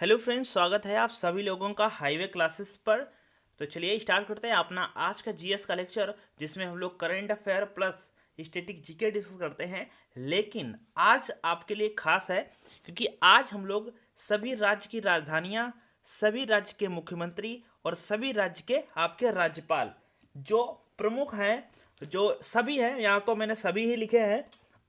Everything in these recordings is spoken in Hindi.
हेलो फ्रेंड्स, स्वागत है आप सभी लोगों का हाईवे क्लासेस पर। तो चलिए स्टार्ट करते हैं अपना आज का जीएस का लेक्चर, जिसमें हम लोग current affair plus static GK discuss करते हैं। लेकिन आज आपके लिए खास है, क्योंकि आज हम लोग सभी राज्य की राजधानियां, सभी राज्य के मुख्यमंत्री और सभी राज्य के आपके राज्यपाल जो प्रमुख हैं, जो सभी हैं, यहाँ तो मैंने सभी ही लिखे हैं,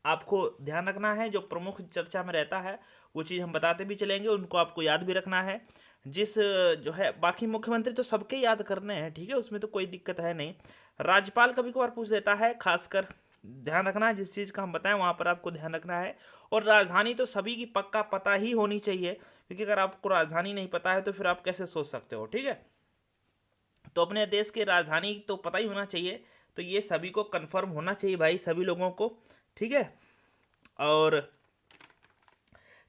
आपको ध्यान रखना है। जो प्रमुख चर्चा में रहता है वो चीज़ हम बताते भी चलेंगे, उनको आपको याद भी रखना है। जिस जो है बाकी मुख्यमंत्री तो सबके याद करने हैं, ठीक है, उसमें तो कोई दिक्कत है नहीं। राज्यपाल कभी कभार पूछ लेता है, खासकर ध्यान रखना है, जिस चीज़ का हम बताएं वहाँ पर आपको ध्यान रखना है। और राजधानी तो सभी की पक्का पता ही होनी चाहिए, क्योंकि अगर आपको राजधानी नहीं पता है तो फिर आप कैसे सोच सकते हो, ठीक है। तो अपने देश की राजधानी तो पता ही होना चाहिए, तो ये सभी को कंफर्म होना चाहिए भाई, सभी लोगों को, ठीक है। और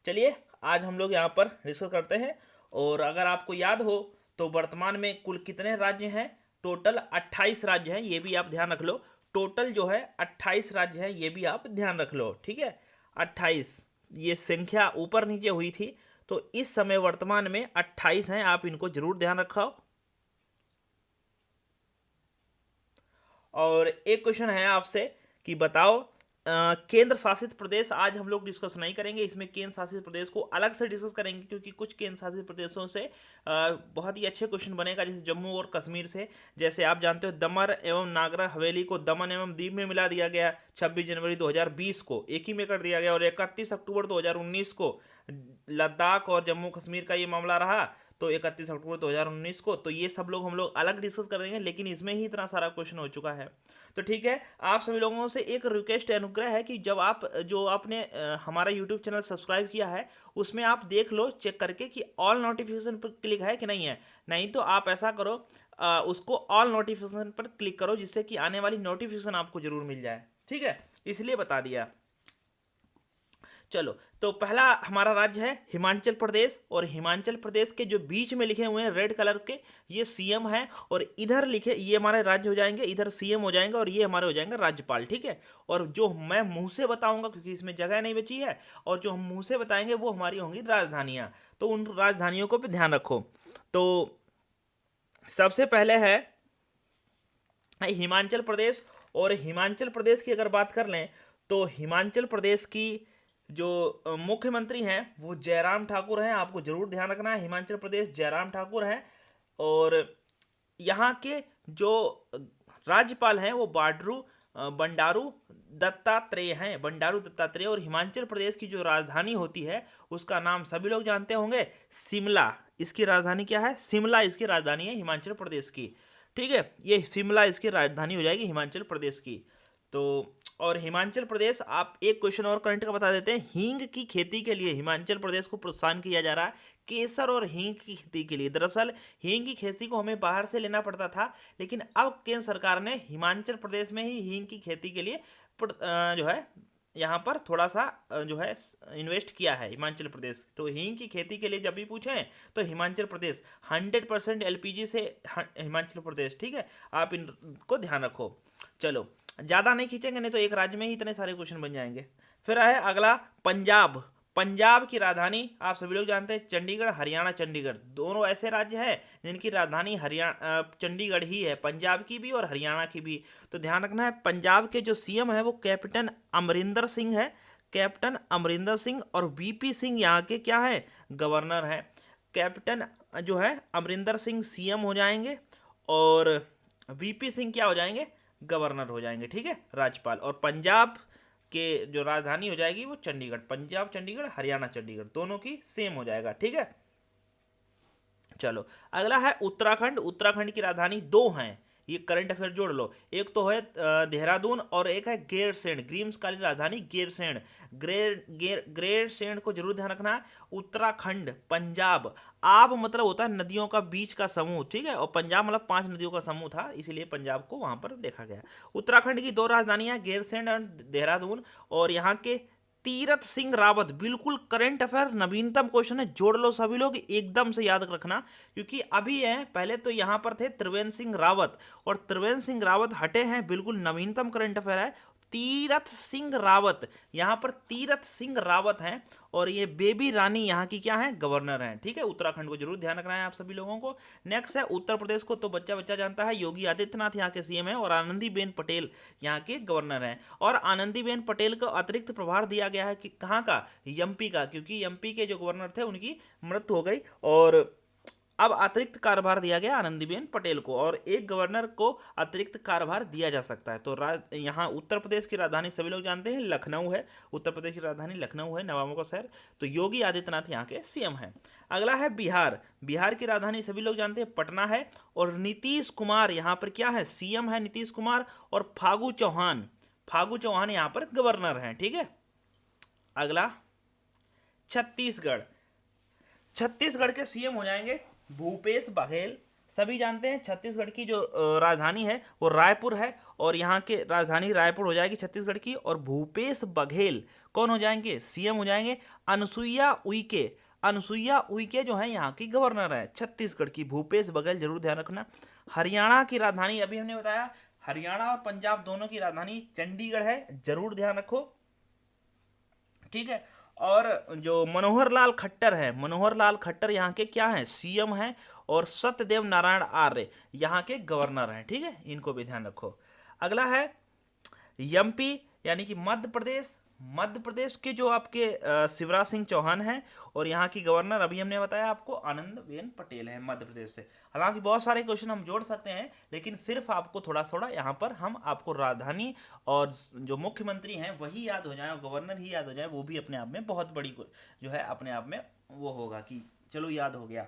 चलिए आज हम लोग यहाँ पर डिस्कस करते हैं। और अगर आपको याद हो तो वर्तमान में कुल कितने राज्य हैं? टोटल 28 राज्य हैं, ये भी आप ध्यान रख लो। टोटल जो है 28 राज्य हैं, ये भी आप ध्यान रख लो, ठीक है। 28, ये संख्या ऊपर नीचे हुई थी, तो इस समय वर्तमान में 28 हैं, आप इनको जरूर ध्यान रखो। और एक क्वेश्चन है आपसे कि बताओ, केंद्र शासित प्रदेश आज हम लोग डिस्कस नहीं करेंगे, इसमें केंद्र शासित प्रदेश को अलग से डिस्कस करेंगे, क्योंकि कुछ केंद्र शासित प्रदेशों से बहुत ही अच्छे क्वेश्चन बनेगा, जैसे जम्मू और कश्मीर से। जैसे आप जानते हो दमन एवं नागर हवेली को दमन एवं दीव में मिला दिया गया 26 जनवरी 2020 को, एक ही में कर दिया गया। और 31 अक्टूबर 2019 को लद्दाख और जम्मू कश्मीर का ये मामला रहा, तो 31 अक्टूबर 2019 को। तो ये सब लोग हम लोग अलग डिस्कस करेंगे, लेकिन इसमें ही इतना सारा क्वेश्चन हो चुका है। तो ठीक है, आप सभी लोगों से एक रिक्वेस्ट अनुग्रह है कि जब आप जो आपने हमारा यूट्यूब चैनल सब्सक्राइब किया है, उसमें आप देख लो चेक करके कि ऑल नोटिफिकेशन पर क्लिक है कि नहीं है। नहीं तो आप ऐसा करो, उसको ऑल नोटिफिकेशन पर क्लिक करो, जिससे कि आने वाली नोटिफिकेशन आपको जरूर मिल जाए, ठीक है, इसलिए बता दिया। चलो, तो पहला हमारा राज्य है हिमाचल प्रदेश, और हिमाचल प्रदेश के जो बीच में लिखे हुए हैं रेड कलर के, ये सीएम है। और इधर लिखे, ये हमारे राज्य हो जाएंगे, इधर सीएम हो जाएंगे, और ये हमारे हो जाएंगे राज्यपाल, ठीक है। और जो मैं मुंह से बताऊंगा, क्योंकि इसमें जगह नहीं बची है, और जो हम मुंह से बताएंगे वो हमारी होंगी राजधानियां। तो उन राजधानियों को भी ध्यान रखो। तो सबसे पहले है हिमाचल प्रदेश। और हिमाचल प्रदेश की अगर बात कर लें, तो हिमाचल प्रदेश की जो मुख्यमंत्री हैं वो जयराम ठाकुर हैं, आपको जरूर ध्यान रखना है, हिमाचल प्रदेश जयराम ठाकुर हैं। और यहाँ के जो राज्यपाल हैं वो बंडारू दत्तात्रेय हैं, बंडारू दत्तात्रेय। और हिमाचल प्रदेश की जो राजधानी होती है उसका नाम सभी लोग जानते होंगे, शिमला। इसकी राजधानी क्या है? शिमला इसकी राजधानी है हिमाचल प्रदेश की, ठीक है। ये शिमला इसकी राजधानी हो जाएगी हिमाचल प्रदेश की। तो और हिमाचल प्रदेश, आप एक क्वेश्चन और करंट का बता देते हैं, हींग की खेती के लिए हिमाचल प्रदेश को प्रोत्साहन किया जा रहा है, केसर और हींग की खेती के लिए। दरअसल हींग की खेती को हमें बाहर से लेना पड़ता था, लेकिन अब केंद्र सरकार ने हिमाचल प्रदेश में ही हींग की खेती के लिए जो है यहाँ पर थोड़ा सा जो है इन्वेस्ट किया है हिमाचल प्रदेश। तो हींग की खेती के लिए जब भी पूछें तो हिमाचल प्रदेश, 100% एलपीजी से हिमाचल प्रदेश, ठीक है, आप इनको ध्यान रखो। चलो, ज़्यादा नहीं खींचेंगे, नहीं तो एक राज्य में ही इतने सारे क्वेश्चन बन जाएंगे। फिर है अगला पंजाब। पंजाब की राजधानी आप सभी लोग जानते हैं चंडीगढ़, हरियाणा चंडीगढ़, दोनों ऐसे राज्य हैं जिनकी राजधानी हरियाणा चंडीगढ़ ही है, पंजाब की भी और हरियाणा की भी। तो ध्यान रखना है, पंजाब के जो सीएम है वो कैप्टन अमरिंदर सिंह है, कैप्टन अमरिंदर सिंह। और वीपी सिंह यहाँ के क्या है? गवर्नर हैं। कैप्टन जो है अमरिंदर सिंह सीएम हो जाएंगे, और वीपी सिंह क्या हो जाएंगे? गवर्नर हो जाएंगे, ठीक है, राज्यपाल। और पंजाब के जो राजधानी हो जाएगी वो चंडीगढ़, पंजाब चंडीगढ़, हरियाणा चंडीगढ़, दोनों की सेम हो जाएगा, ठीक है। चलो, अगला है उत्तराखंड। उत्तराखंड की राजधानी दो हैं, ये करंट अफेयर जोड़ लो। एक तो है देहरादून, और एक है गैरसैंण। ग्रीष्मकालीन राजधानी गैरसैंण, गैरसैंण को जरूर ध्यान रखना है। उत्तराखंड, पंजाब, आब मतलब होता है नदियों का बीच का समूह, ठीक है, और पंजाब मतलब 5 नदियों का समूह था, इसीलिए पंजाब को वहां पर देखा गया। उत्तराखंड की दो राजधानियां गैरसैंण और देहरादून। और यहाँ के तीरथ सिंह रावत, बिल्कुल करंट अफेयर नवीनतम क्वेश्चन है, जोड़ लो सभी लोग, एकदम से याद रखना, क्योंकि अभी है, पहले तो यहां पर थे त्रिवेंद्र सिंह रावत, और त्रिवेंद्र सिंह रावत हटे हैं, बिल्कुल नवीनतम करंट अफेयर है। तीरथ सिंह रावत, यहाँ पर तीरथ सिंह रावत हैं और ये बेबी रानी यहाँ की क्या है, गवर्नर हैं। ठीक है, उत्तराखंड को जरूर ध्यान रखना है आप सभी लोगों को। नेक्स्ट है उत्तर प्रदेश को तो बच्चा बच्चा जानता है, योगी आदित्यनाथ यहाँ के सीएम हैं और आनंदीबेन पटेल यहाँ के गवर्नर हैं। और आनंदीबेन पटेल को अतिरिक्त प्रभार दिया गया है कि कहाँ का, एमपी का, क्योंकि एमपी के जो गवर्नर थे उनकी मृत्यु हो गई और अब अतिरिक्त कार्यभार दिया गया आनंदीबेन पटेल को, और एक गवर्नर को अतिरिक्त कार्यभार दिया जा सकता है। तो यहाँ उत्तर प्रदेश की राजधानी सभी लोग जानते हैं लखनऊ है, उत्तर प्रदेश की राजधानी लखनऊ है, नवाबों का शहर। तो योगी आदित्यनाथ यहाँ के सीएम हैं। अगला है बिहार, बिहार की राजधानी सभी लोग जानते हैं पटना है और नीतीश कुमार यहाँ पर क्या है, सीएम है नीतीश कुमार, और फागू चौहान यहाँ पर गवर्नर हैं। ठीक है, अगला छत्तीसगढ़, छत्तीसगढ़ के सीएम हो जाएंगे भूपेश बघेल। सभी जानते हैं छत्तीसगढ़ की जो राजधानी है वो रायपुर है और यहाँ के राजधानी रायपुर हो जाएगी छत्तीसगढ़ की। और भूपेश बघेल कौन हो जाएंगे, सीएम हो जाएंगे। अनुसुईया उइके जो है यहाँ की गवर्नर है छत्तीसगढ़ की, भूपेश बघेल जरूर ध्यान रखना। हरियाणा की राजधानी अभी हमने बताया, हरियाणा और पंजाब दोनों की राजधानी चंडीगढ़ है, जरूर ध्यान रखो। ठीक है, और जो मनोहर लाल खट्टर है, मनोहर लाल खट्टर यहाँ के क्या हैं, सीएम हैं और सत्यदेव नारायण आर्य यहाँ के गवर्नर हैं। ठीक है, इनको भी ध्यान रखो। अगला है एमपी यानी कि मध्य प्रदेश, मध्य प्रदेश के जो आपके शिवराज सिंह चौहान हैं और यहाँ की गवर्नर अभी हमने बताया आपको आनंदीबेन पटेल है मध्य प्रदेश से। हालांकि बहुत सारे क्वेश्चन हम जोड़ सकते हैं लेकिन सिर्फ आपको थोड़ा थोड़ा यहाँ पर हम आपको राजधानी और जो मुख्यमंत्री हैं वही याद हो जाए और गवर्नर ही याद हो जाए, वो भी अपने आप में बहुत बड़ी जो है अपने आप में वो होगा कि चलो याद हो गया।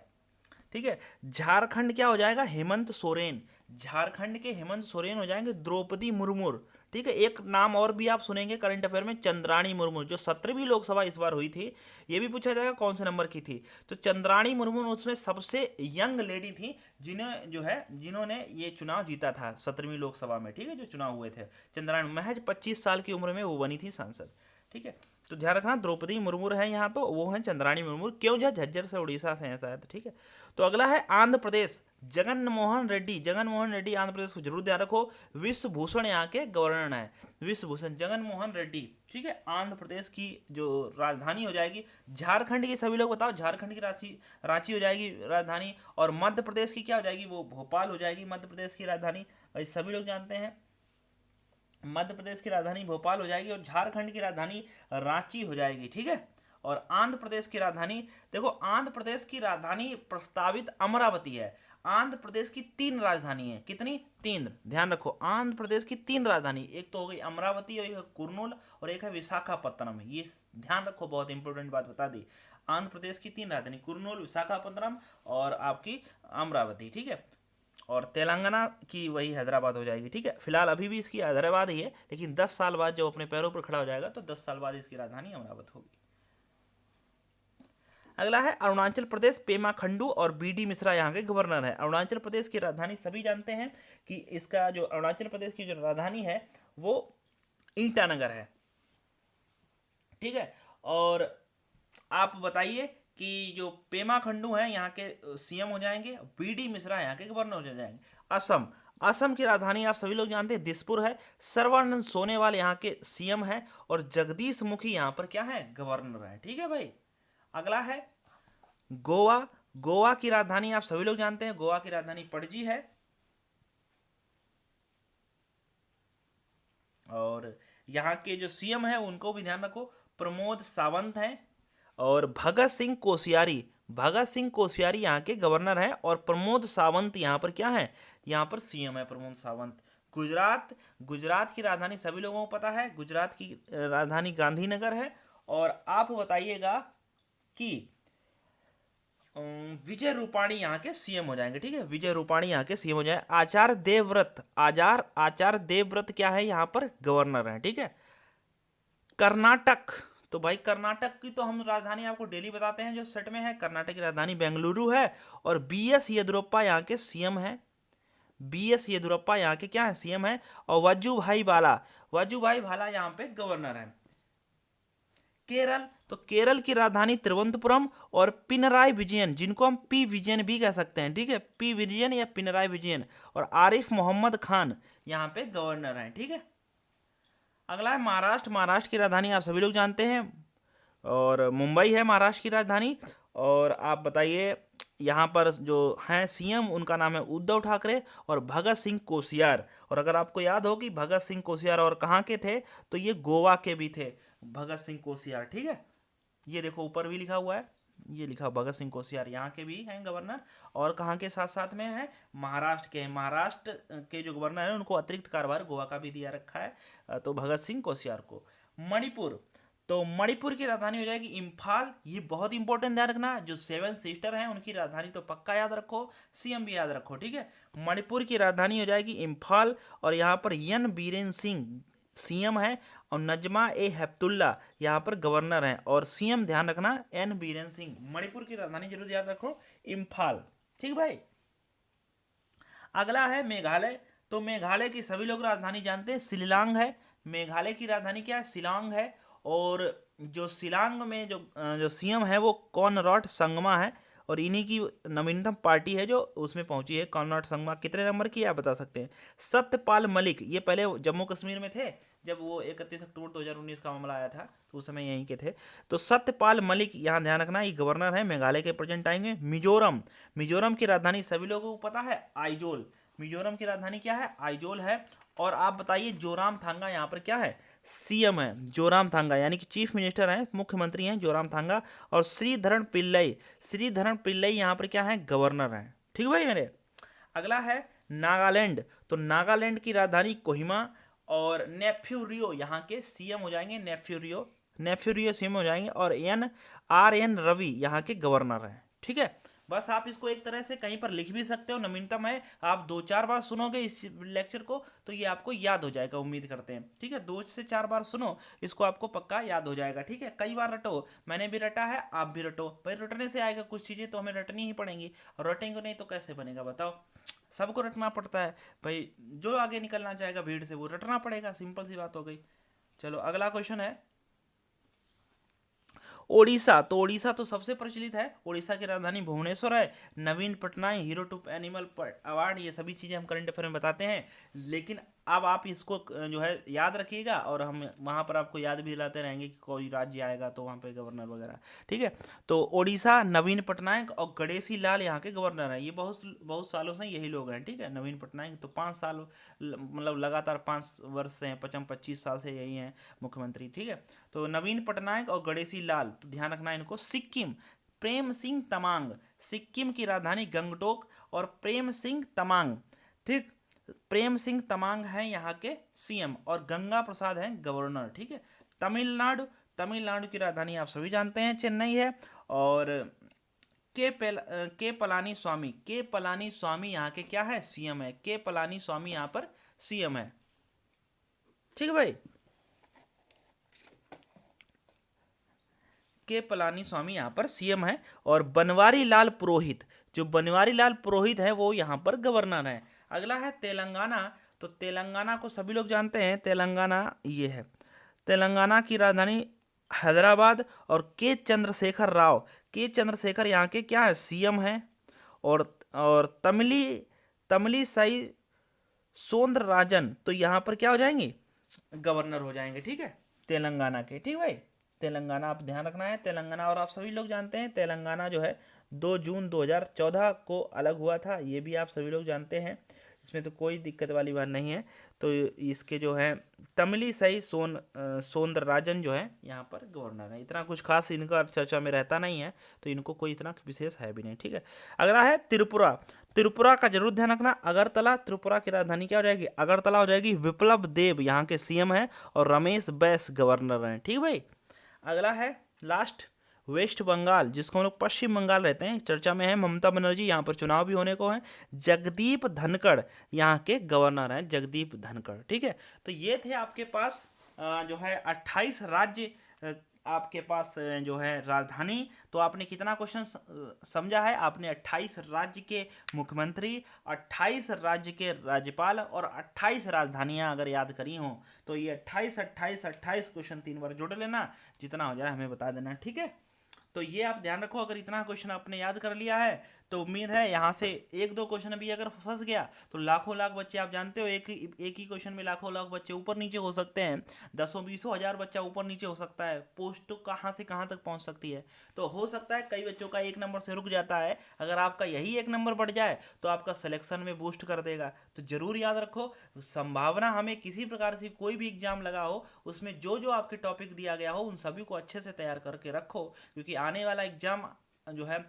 ठीक है, झारखंड क्या हो जाएगा, हेमंत सोरेन, झारखंड के हेमंत सोरेन हो जाएंगे द्रौपदी मुर्मू। ठीक है, एक नाम और भी आप सुनेंगे करंट अफेयर में, चंद्राणी मुर्मू, जो 17वीं लोकसभा इस बार हुई थी, ये भी पूछा जाएगा कौन से नंबर की थी। तो चंद्राणी मुर्मू उसमें सबसे यंग लेडी थी जिन्होंने ये चुनाव जीता था 17वीं लोकसभा में। ठीक है, जो चुनाव हुए थे, चंद्राणी महज 25 साल की उम्र में वो बनी थी सांसद। ठीक है, तो ध्यान रखना द्रौपदी मुर्मू है यहाँ, तो वो है चंद्राणी मुर्मू, क्यों झज्जर से उड़ीसा से हैं शायद। ठीक है, तो अगला है आंध्र प्रदेश, जगन मोहन रेड्डी आंध्र प्रदेश को जरूर ध्यान रखो। विश्व भूषण यहाँ के गवर्नर हैं, विश्व भूषण जगन मोहन रेड्डी। ठीक है, आंध्र प्रदेश की जो राजधानी हो जाएगी, झारखंड की सभी लोग बताओ, झारखंड की रांची हो जाएगी राजधानी, और मध्य प्रदेश की क्या हो जाएगी, वो भोपाल हो जाएगी मध्य प्रदेश की राजधानी, भाई सभी लोग जानते हैं मध्य प्रदेश की राजधानी भोपाल हो जाएगी और झारखंड की राजधानी रांची हो जाएगी। ठीक है, और आंध्र प्रदेश की राजधानी, देखो आंध्र प्रदेश की राजधानी प्रस्तावित अमरावती है। आंध्र प्रदेश की 3 राजधानी है, कितनी, 3, ध्यान रखो। आंध्र प्रदेश की 3 राजधानी, एक तो हो गई अमरावती, एक है कुर्नूल और एक है विशाखापत्तनम। ये ध्यान रखो, बहुत इंपॉर्टेंट बात बता दी। आंध्र प्रदेश की 3 राजधानी, कुर्नूल, विशाखापत्तनम और आपकी अमरावती। ठीक है, और तेलंगाना की वही हैदराबाद हो जाएगी। ठीक है, फिलहाल अभी भी इसकी हैदराबाद ही है, लेकिन 10 साल बाद जब अपने पैरों पर खड़ा हो जाएगा तो 10 साल बाद इसकी राजधानी अमरावती होगी। अगला है अरुणाचल प्रदेश, पेमा खंडू और बीडी मिश्रा यहाँ के गवर्नर है। अरुणाचल प्रदेश की राजधानी सभी जानते हैं कि इसका जो अरुणाचल प्रदेश की जो राजधानी है वो ईटानगर है। ठीक है, और आप बताइए कि जो पेमा खंडू हैं यहाँ के सीएम हो जाएंगे, बीडी मिश्रा यहाँ के गवर्नर हो जाएंगे। असम की राजधानी आप सभी लोग जानते हैं दिसपुर है, सर्बानंद सोनोवाल यहाँ के सीएम है और जगदीश मुखी यहाँ पर क्या है, गवर्नर है। ठीक है भाई, अगला है गोवा की राजधानी आप सभी लोग जानते हैं, गोवा की राजधानी पणजी है और यहाँ के जो सीएम है उनको भी ध्यान रखो, प्रमोद सावंत हैं और भगत सिंह कोश्यारी यहाँ के गवर्नर हैं और प्रमोद सावंत यहाँ पर क्या है, यहाँ पर सीएम है प्रमोद सावंत। गुजरात की राजधानी सभी लोगों को पता है, गुजरात की राजधानी गांधीनगर है। और आप बताइएगा कि विजय रूपाणी यहाँ के सीएम हो जाएंगे। ठीक है, विजय रूपाणी यहाँ के सीएम हो जाए। आचार्य देवव्रत क्या है, यहाँ पर गवर्नर है। ठीक है, कर्नाटक, तो भाई कर्नाटक की तो हम राजधानी आपको डेली बताते हैं जो सेट में है, कर्नाटक की राजधानी बेंगलुरु है और बीएस येदियुरप्पा यहाँ के सीएम है। बीएस येदियुरप्पा यहाँ के क्या है, सीएम है। और वजुभाई भाला यहाँ पे गवर्नर है। केरल, तो केरल की राजधानी तिरुवनंतपुरम और पिनराई विजयन, जिनको हम पी विजयन भी कह सकते हैं। ठीक है, पी विजयन या पिनराई विजयन और आरिफ मोहम्मद खान यहाँ पे गवर्नर हैं। ठीक है, अगला है महाराष्ट्र। महाराष्ट्र की राजधानी आप सभी लोग जानते हैं और मुंबई है महाराष्ट्र की राजधानी। और आप बताइए यहाँ पर जो हैं सीएम, उनका नाम है उद्धव ठाकरे और भगत सिंह कोश्यार। और अगर आपको याद हो कि भगत सिंह कोश्यार और कहाँ के थे, तो ये गोवा के भी थे भगत सिंह कोश्यार, ठीक है। ये देखो ऊपर भी लिखा हुआ है, ये लिखा भगत सिंह कोश्यार यहाँ के भी हैं गवर्नर। और कहाँ के साथ साथ में है, महाराष्ट्र के हैं। महाराष्ट्र के जो गवर्नर हैं उनको अतिरिक्त कार्यभार गोवा का भी दिया रखा है, तो भगत सिंह कोश्यार को। मणिपुर, तो मणिपुर की राजधानी हो जाएगी इम्फाल। ये बहुत इंपॉर्टेंट ध्यान रखना, जो 7 सिस्टर हैं उनकी राजधानी तो पक्का याद रखो, सीएम भी याद रखो, ठीक है। मणिपुर की राजधानी हो जाएगी इम्फाल और यहाँ पर एन बीरेन सिंह सीएम है और नजमा ए हेप्तुल्ला यहाँ पर गवर्नर हैं। और सीएम ध्यान रखना एन बीरेन सिंह। मणिपुर की राजधानी जरूर याद रखो इम्फाल, ठीक भाई। अगला है मेघालय। तो मेघालय की सभी लोग राजधानी जानते हैं, शिलांग है। मेघालय की राजधानी क्या है, शिलांग है। और जो शिलांग में जो सीएम है वो कॉनराड संगमा है और इन्हीं की नवीनतम पार्टी है जो उसमें पहुंची है। कॉनराड संगमा कितने नंबर की है आप बता सकते हैं। सत्यपाल मलिक, ये पहले जम्मू कश्मीर में थे जब वो 31 अक्टूबर 2019 का मामला आया था, तो उस समय यहीं के थे। तो सत्यपाल मलिक यहाँ ध्यान रखना, ये गवर्नर है मेघालय के प्रेजेंट टाइम में। मिजोरम, मिजोरम की राजधानी सभी लोगों को पता है आइजोल। मिजोरम की राजधानी क्या है, आइजोल है। और आप बताइए जोराम थांगा यहाँ पर क्या है, सीएम है जोराम थांगा, यानी कि चीफ मिनिस्टर हैं, मुख्यमंत्री हैं जोराम थांगा। और श्रीधरन पिल्लई, श्रीधरन पिल्लई यहाँ पर क्या है, गवर्नर हैं, ठीक भाई मेरे। अगला है नागालैंड। तो नागालैंड की राजधानी कोहिमा और नेफ्यू रियो यहाँ के सीएम हो जाएंगे। नेफ्यू रियो सीएम हो जाएंगे। और एन रवि यहाँ के गवर्नर हैं, ठीक है। बस आप इसको एक तरह से कहीं पर लिख भी सकते हो, नवीनतम है। आप 2-4 बार सुनोगे इस लेक्चर को तो ये आपको याद हो जाएगा, उम्मीद करते हैं, ठीक है। 2 से 4 बार सुनो, इसको आपको पक्का याद हो जाएगा, ठीक है। कई बार रटो, मैंने भी रटा है, आप भी रटो भाई। रटने से आएगा, कुछ चीज़ें तो हमें रटनी ही पड़ेंगी, और रटेंगे नहीं तो कैसे बनेगा बताओ। सबको रटना पड़ता है भाई, जो आगे निकलना चाहेगा भीड़ से वो रटना पड़ेगा, सिंपल सी बात हो गई। चलो अगला क्वेश्चन है ओडिशा। तो ओडिशा तो सबसे प्रचलित है, ओडिशा की राजधानी भुवनेश्वर है। Naveen Patnaik hero to animal award, ये सभी चीज़ें हम करंट अफेयर में बताते हैं। लेकिन अब आप इसको जो है याद रखिएगा, और हम वहाँ पर आपको याद भी दिलाते रहेंगे कि कोई राज्य आएगा तो वहाँ पे गवर्नर वगैरह, ठीक है। तो ओडिशा, नवीन पटनायक और गणेशी लाल यहाँ के गवर्नर हैं। ये बहुत बहुत सालों से यही लोग हैं, ठीक है। नवीन पटनायक तो 5 साल मतलब लगातार 5 वर्ष से हैं, 25 साल से यही हैं मुख्यमंत्री, ठीक है। तो नवीन पटनायक और गणेशी लाल, तो ध्यान रखना इनको। सिक्किम, प्रेम सिंह तमांग, सिक्किम की राजधानी गंगटोक और प्रेम सिंह तमांग, ठीक। प्रेम सिंह तमांग हैं यहाँ के सीएम और गंगा प्रसाद हैं गवर्नर, ठीक है। तमिलनाडु, तमिलनाडु की राजधानी आप सभी जानते हैं चेन्नई है। और के पलानी स्वामी यहाँ के क्या है, सीएम है। के पलानी स्वामी यहाँ पर सीएम है, ठीक है भाई। के पलानी स्वामी यहाँ पर सीएम है। और बनवारी लाल पुरोहित, जो बनवारी लाल पुरोहित है वो यहाँ पर गवर्नर है। अगला है तेलंगाना। तो तेलंगाना को सभी लोग जानते हैं, तेलंगाना ये है। तेलंगाना की राजधानी हैदराबाद और के चंद्रशेखर यहाँ के क्या है, सीएम है। और तमिली साई सौंदरराजन तो यहाँ पर क्या हो जाएंगे, गवर्नर हो जाएंगे, ठीक है, तेलंगाना के, ठीक भाई। तेलंगाना आप ध्यान रखना है, तेलंगाना। और आप सभी लोग जानते हैं तेलंगाना जो है 2 जून 2014 को अलग हुआ था, ये भी आप सभी लोग जानते हैं, इसमें तो कोई दिक्कत वाली बात नहीं है। तो इसके जो है तमिली सई सौंदरराजन जो है यहाँ पर गवर्नर है। इतना कुछ खास इनका चर्चा में रहता नहीं है, तो इनको कोई इतना विशेष है भी नहीं, ठीक है। अगला है त्रिपुरा। त्रिपुरा का जरूर ध्यान रखना, अगरतला। त्रिपुरा की राजधानी क्या हो जाएगी, अगरतला हो जाएगी। विप्लव देव यहाँ के सीएम है और रमेश बैस गवर्नर हैं, ठीक भाई। अगला है लास्ट वेस्ट बंगाल, जिसको हम लोग पश्चिम बंगाल रहते हैं, चर्चा में है। ममता बनर्जी, यहाँ पर चुनाव भी होने को है। जगदीप धनखड़ यहाँ के गवर्नर हैं, जगदीप धनखड़, ठीक है। तो ये थे आपके पास जो है 28 राज्य आपके पास जो है राजधानी। तो आपने कितना क्वेश्चन समझा है, आपने 28 राज्य के मुख्यमंत्री, 28 राज्य के राज्यपाल और 28 राजधानियां अगर याद करी हों, तो ये 28 क्वेश्चन 3 बार जोड़ लेना, जितना हो जाए हमें बता देना, ठीक है। तो ये आप ध्यान रखो, अगर इतना क्वेश्चन आपने याद कर लिया है तो उम्मीद है यहाँ से एक दो क्वेश्चन भी अगर फंस गया तो लाखों लाख बच्चे, आप जानते हो एक ही क्वेश्चन में लाखों लाख बच्चे ऊपर नीचे हो सकते हैं, दसों बीसों हजार बच्चा ऊपर नीचे हो सकता है, पोस्ट तो कहाँ से कहाँ तक पहुँच सकती है। तो हो सकता है कई बच्चों का एक नंबर से रुक जाता है, अगर आपका यही एक नंबर बढ़ जाए तो आपका सिलेक्शन में बूस्ट कर देगा। तो जरूर याद रखो, संभावना हमें किसी प्रकार से कोई भी एग्जाम लगा हो उसमें जो जो आपके टॉपिक दिया गया हो उन सभी को अच्छे से तैयार करके रखो, क्योंकि आने वाला एग्जाम जो है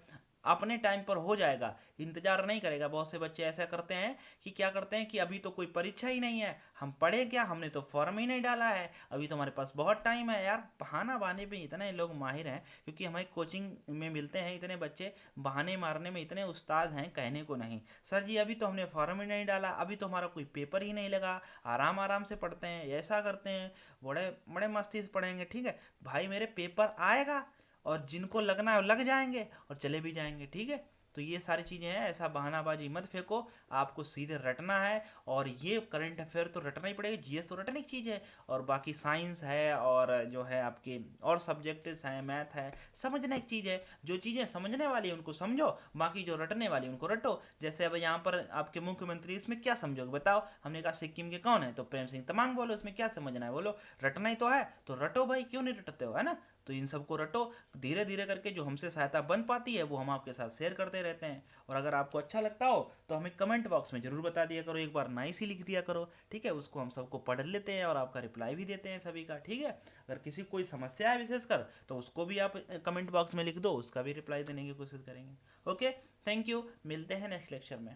अपने टाइम पर हो जाएगा, इंतजार नहीं करेगा। बहुत से बच्चे ऐसा करते हैं कि क्या करते हैं कि अभी तो कोई परीक्षा ही नहीं है, हम पढ़े क्या, हमने तो फॉर्म ही नहीं डाला है, अभी तो हमारे पास बहुत टाइम है। यार बहाना बाने पे इतने लोग माहिर हैं, क्योंकि हमारी कोचिंग में मिलते हैं इतने बच्चे बहाने मारने में इतने उस्ताद हैं, कहने को नहीं। सर जी अभी तो हमने फॉर्म ही नहीं डाला, अभी तो हमारा कोई पेपर ही नहीं लगा, आराम आराम से पढ़ते हैं, ऐसा करते हैं, बड़े बड़े मस्ती से पढ़ेंगे। ठीक है भाई, मेरे पेपर आएगा और जिनको लगना है वो लग जाएंगे और चले भी जाएंगे। ठीक है, तो ये सारी चीज़ें हैं, ऐसा बहानाबाजी मत फेंको, आपको सीधे रटना है। और ये करंट अफेयर तो रटना ही पड़ेगा, जीएस तो रटने की चीज़ है, और बाकी साइंस है और जो है आपके और सब्जेक्ट्स हैं, मैथ है, समझने की चीज़ है। जो चीज़ें समझने वाली है उनको समझो, बाकी जो रटने वाली उनको रटो। जैसे अब यहाँ पर आपके मुख्यमंत्री, इसमें क्या समझोगे बताओ, हमने कहा सिक्किम के कौन है, तो प्रेम सिंह तमांग बोलो, उसमें क्या समझना है बोलो, रटना ही तो है, तो रटो भाई, क्यों नहीं रटते हो, है ना। तो इन सबको रटो, धीरे धीरे करके जो हमसे सहायता बन पाती है वो हम आपके साथ शेयर करते रहते हैं। और अगर आपको अच्छा लगता हो तो हमें कमेंट बॉक्स में ज़रूर बता दिया करो, एक बार नाइस ही लिख दिया करो। ठीक है, उसको हम सबको पढ़ लेते हैं और आपका रिप्लाई भी देते हैं सभी का। ठीक है, अगर किसी को कोई समस्या है विशेषकर तो उसको भी आप कमेंट बॉक्स में लिख दो, उसका भी रिप्लाई देने की कोशिश करेंगे। ओके, थैंक यू, मिलते हैं नेक्स्ट लेक्चर में।